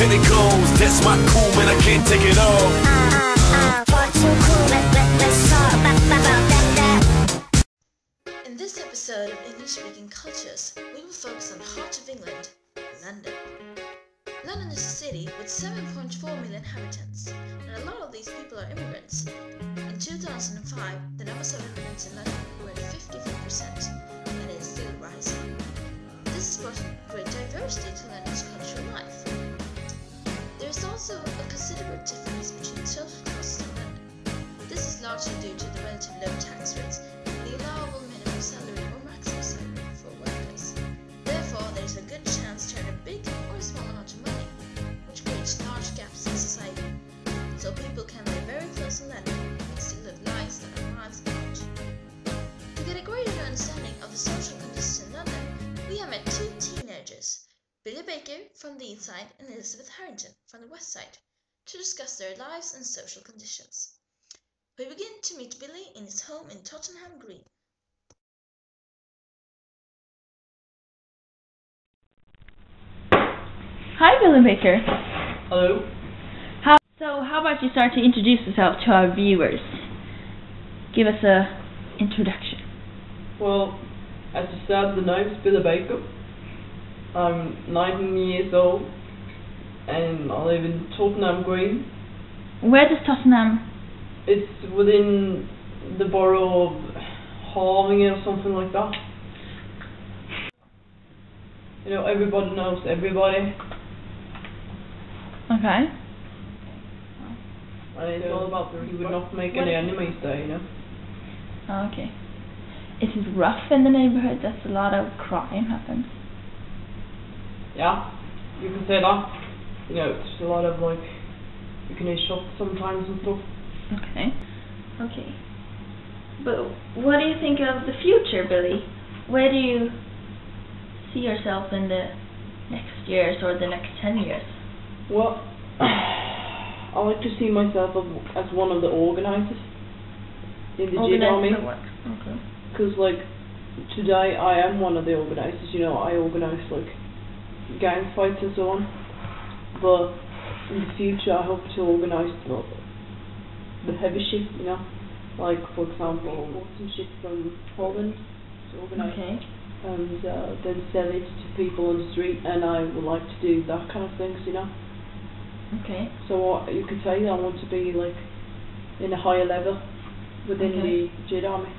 then it goes. That's my cool, man, I can't take it all. Far too cool, let's talk about that. In this episode of English-speaking cultures, we will focus on the heart of England, London. London is a city with 7.4 million inhabitants, and a lot of these people are immigrants. In 2005, the numbers of immigrants in London were at 54%, and it is still rising. This has brought great diversity to London's cultural life. There is also a considerable difference between social costs in London. This is largely due to the relatively low tax rates and the allowable minimum salary or maximum salary for workers. Therefore, there is a good chance to earn a big or a small amount of money, which creates large gaps in society. So people can live very close to London and still live lives that are miles apart. To get a greater understanding of the social conditions in London, we have met two teenagers, Billy Baker from the East Side and Elizabeth Harrington from the West Side, to discuss their lives and social conditions. We begin to meet Billy in his home in Tottenham Green. Hi, Billy Baker. Hello. How about you start to introduce yourself to our viewers? Give us a introduction. Well, as you said, the name's Billy Baker. I'm 19 years old and I live in Tottenham Green. Where does Tottenham? It's within the borough of Harlingen or something like that. You know, everybody knows everybody. Okay. And it's all about you would not make any enemies there, you know. Oh, okay. It is rough in the neighborhood. That's a lot of crime happens. Yeah, you can say that. You know, it's a lot of like, you can hear shots sometimes and stuff. Okay. Okay. But what do you think of the future, Billy? Where do you see yourself in the next years or the next 10 years? Well, I like to see myself as one of the organisers in the Jid Army. Okay. Because like, today I am one of the organisers, you know, I organise like gang fights and so on. But in the future I hope to organise the heavy shit, you know. Like, for example, some shit from Holland to organise. Okay. And then sell it to people on the street, and I would like to do that kind of things, you know. Okay. So you could say I want to be like in a higher level within the Jid Army.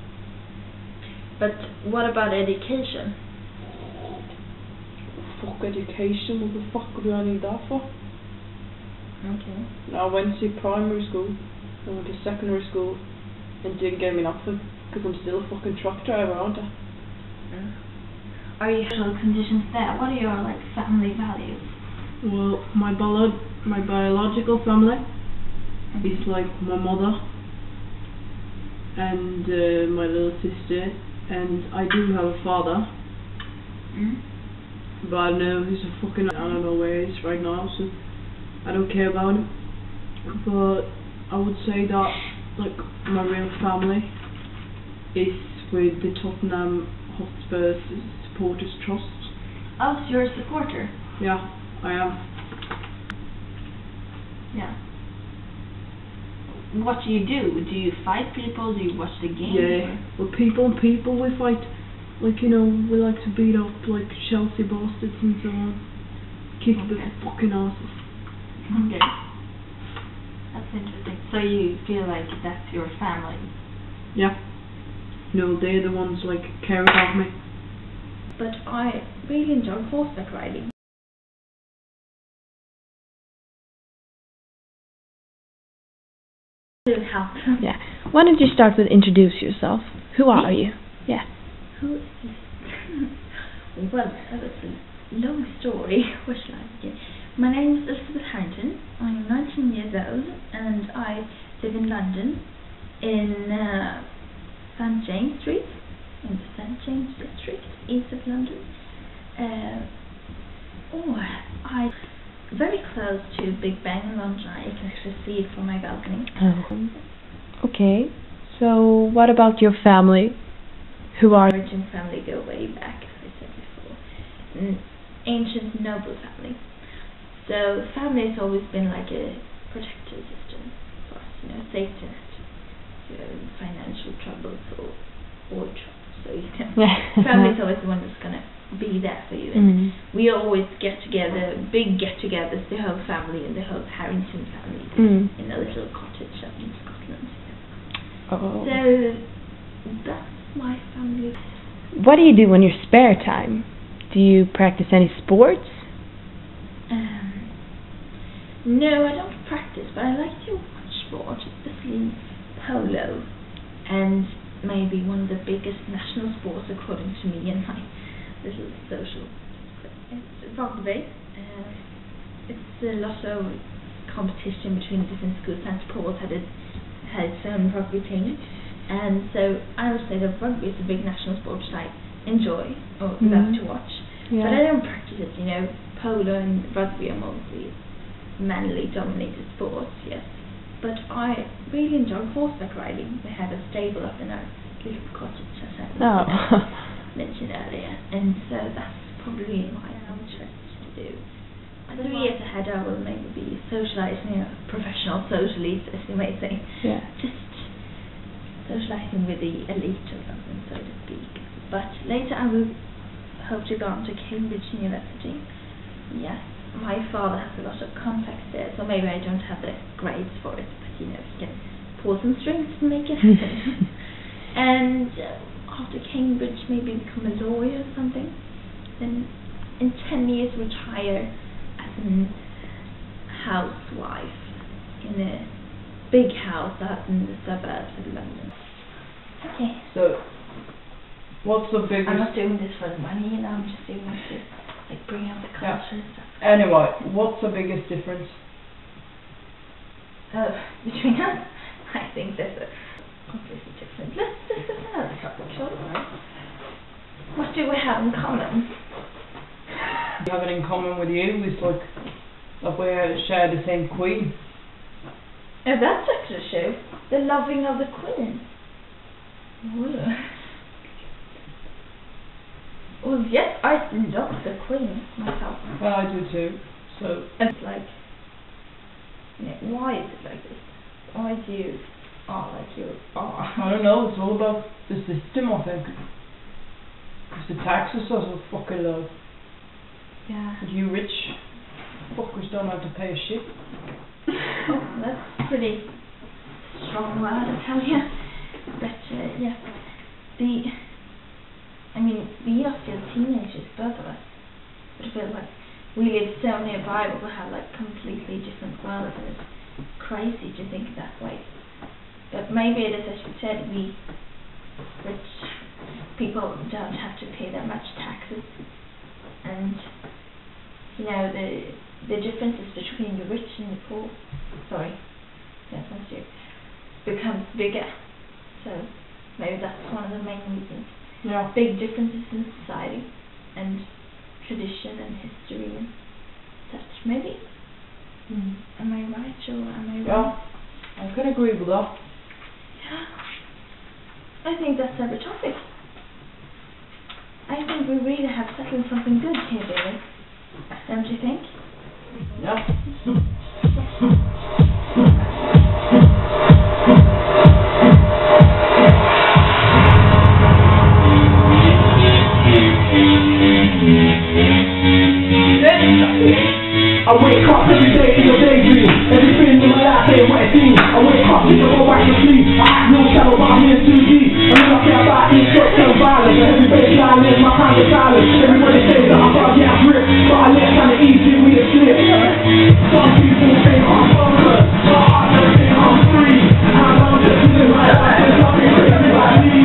But what about education? Fuck education, what the fuck do I need that for? Okay. I went to primary school, I went to secondary school, and didn't get me nothing, because I'm still a fucking truck driver, aren't I? Are you social conditions there? What are your like family values? Well, my biological family is like my mother and my little sister, and I do have a father, but I know he's a fucking, I don't know where he is right now, so I don't care about him. But I would say that like my real family is with the Tottenham Hotspur Supporters Trust. Oh, so you're a supporter? Yeah, I am. Yeah. What do you do? Do you fight people? Do you watch the game? Yeah, well, people we fight. Like, you know, we like to beat up like Chelsea bastards and so on. Kick the fucking asses. Okay. That's interesting. So you feel like that's your family? Yeah. No, they're the ones like caring about me. But I really enjoy horseback riding. Yeah. Why don't you start with introduce yourself? Who are you? Yeah. Who is this? Well, that was a long story. Where should I begin? My name is Elizabeth Harrington. I'm 19 years old and I live in London in St James Street, in the St James district, east of London. I'm very close to Big Ben in London. I can actually see it from my balcony. Okay. So, what about your family? Who are? My origin family go way back, as I said before. An ancient noble family. So family has always been like a protective system for us, safety net. Financial troubles or trouble. So family's always the one that's gonna be there for you. And we always get together, big get-togethers, the whole family and the whole Harrington family in a little cottage up in Scotland. Oh. So that's my family. What do you do in your spare time? Do you practice any sports? No, I don't practice, but I like to watch sport, especially polo, and maybe one of the biggest national sports according to me and my little social. It's rugby. It's a lot of competition between the different schools. St. Paul's had its own rugby team, and so I would say that rugby is a big national sport that I enjoy or love to watch. Yeah. But I don't practice it. Polo and rugby are mostly manly dominated sports, yes. But I really enjoy horseback riding. We have a stable up in our little cottage, as I mentioned earlier, and so that's probably my interest to do. 3 years ahead I will maybe be socializing, professional socialist, as you may say. Yeah. Just socializing with the elite or something, so to speak. But later I will hope to go on to Cambridge University. Yes. My father has a lot of contacts there, so maybe I don't have the grades for it, but he can pull some strings and make it happen. And after Cambridge, maybe become a lawyer or something. Then in 10 years retire as a housewife in a big house out in the suburbs of London. Okay. So, what's the biggest... I'm not doing this for the money, I'm just doing this to bring out the culture and stuff. Anyway, what's the biggest difference? Between us? I think there's a completely different. Let's discuss another topic, shall we? What do we have in common? We have it in common with you. It's like we share the same queen. Oh, that's actually true. The loving of the queen. Well, yes, I love the queen myself. Well, I do too. So it's like, why is it like this? Why do you are like you are? I don't know. It's all about the system, I think. Because the taxes are so fucking low. Yeah. But you rich fuckers don't have to pay a shit. Oh, that's pretty strong word, I tell you. But yeah, we are still teenagers, both of us. But I feel like we live so nearby, but we have like completely different worlds, and it's crazy to think that way. But maybe it is, as you said, we rich people don't have to pay that much taxes, and the differences between the rich and the poor, becomes bigger. So maybe that's one of the main reasons. Yeah. Big differences in society and tradition and history and such, maybe. Am I right or am I wrong? Yeah, I can agree with that. Yeah. I think that's every topic. I think we really have settled something good here, Billy. Don't you think? Yeah. I wake up every day in a daydream. Everything in my life ain't what it seems. I wake up, just to go back to sleep. I act no shadow, but I'm in too deep. And all I care about is short-term violence. And every baseline is my kind of silence. Everybody says that I'm about to get ripped, but I let kind of easy me to slip. Some people think I'm focused, but others think I'm free. And I'm just living my life, there's nothing crazy about me.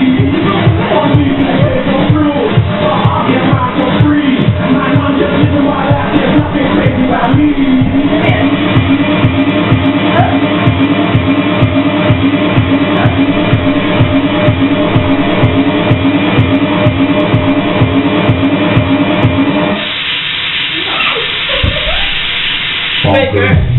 Some people say I'm through, but I get mine for free. Man, I'm just living my life, there's nothing crazy about me. Baker.